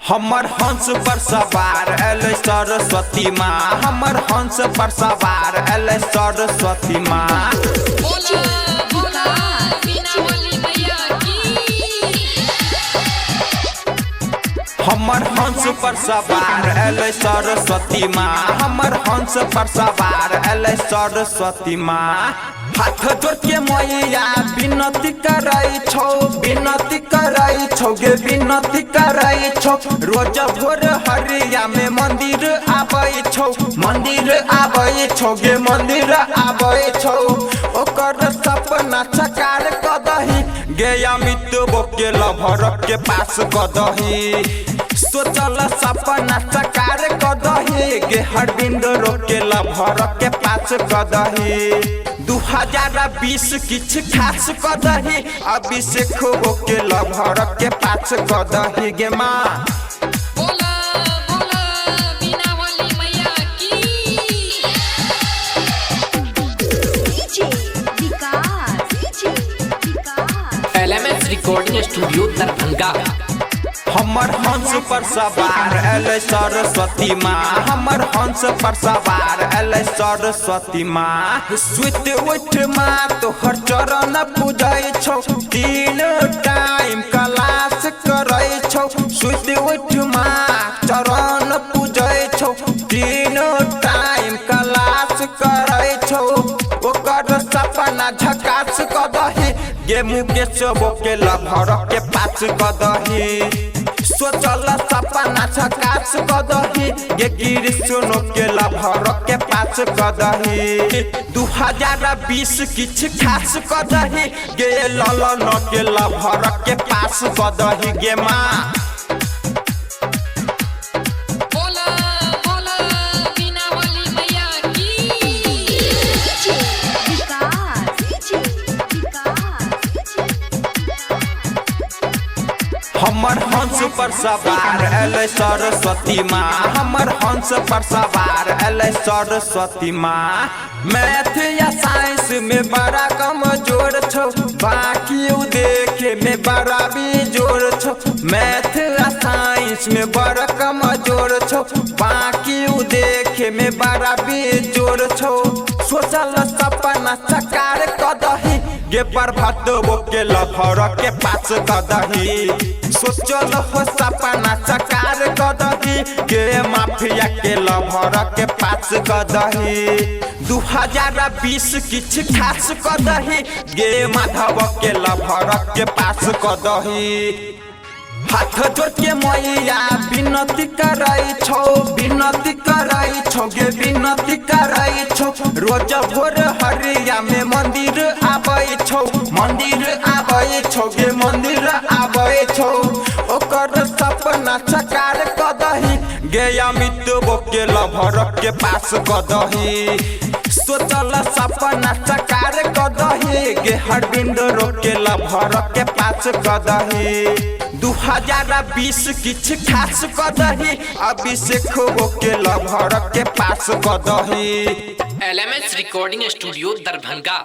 हमर हंस पर सवार एलै सरस्वती माँ, हमर हंस पर सवार एलै सरस्वती माँ। हमर हंस पर सवार एलै सरस्वती माँ, हमर हंस पर सवार एलै सरस्वती माँ। हाथ जोड़ के मैया विनती करै छौ, विनती करै छौ गे विनती करै छौ। रोज भोर हरिया में मंदिर आबै छौ, मंदिर आबै छौ गे मंदिर आबै छौ। ओकर सपना साकार क दही गे अमित बो के लभर के पास क दही। सोचल सपना साकार क दही गे अरविंद के लभर के पास क दही। 2020 किछ खास क दही अभिषेक हो के लभर के पास क दही गे माँ। LMS recording studio Darbhanga. हमर हंस पर सवार एलै सरस्वती माँ, हमर हंस पर सवार एलै सरस्वती माँ। सुत उठ माँ तोहर चरण पूजै छौ, 3 टाइम क्लास करै छौ। सुत उठ माँ चरण पूजै छौ, 3 टाइम क्लास करै छौ। ओकर सपना झकास क दही गे मुकेश बो के लभर के पास क दही। सोचल सपना झकास क दही गे कृष्ण के लभर के पास क दही। 2020 किछ खास क दही गे ललन के लभर के पास क दही गे माँ। हमर हंस पर सवार एलै सरस्वती माँ, हमर हंस पर सवार एलै सरस्वती माँ। मैथ या साइंस में बड़ा कमजोर छौ, बाकी देखे में बड़ा बेजोर छौ। मैथ या साइंस में बड़ा कमजोर छौ, बाकी देखे में बड़ा बेजोर छौ। सोचल सपना साकार क दही गे प्रभात बो के लभर के पास क दही। सोचल हो सपना साकार क दही गे माफिया के लभर के पास क दही। 2020 किछ खास क दही गे माधव के लभर के पास क दही। हाथ जोड़ के मैया विनती करै छौ, विनती करै छौ गे विनती करै छौ। रोज भोर हरिया में मंदिर आबै छौ, मंदिर आबै छौ गे मंदिर आबै छौ। ओकर सपना साकार क दही गे अमित बो के लभर के पास क दही। सोचल सपना साकार क दही गे अरविंद के लभर के पास क दही। 2020 किछ खास क दही अभिषेक हो के लभर के पास क दही। LMS recording studio Darbhanga.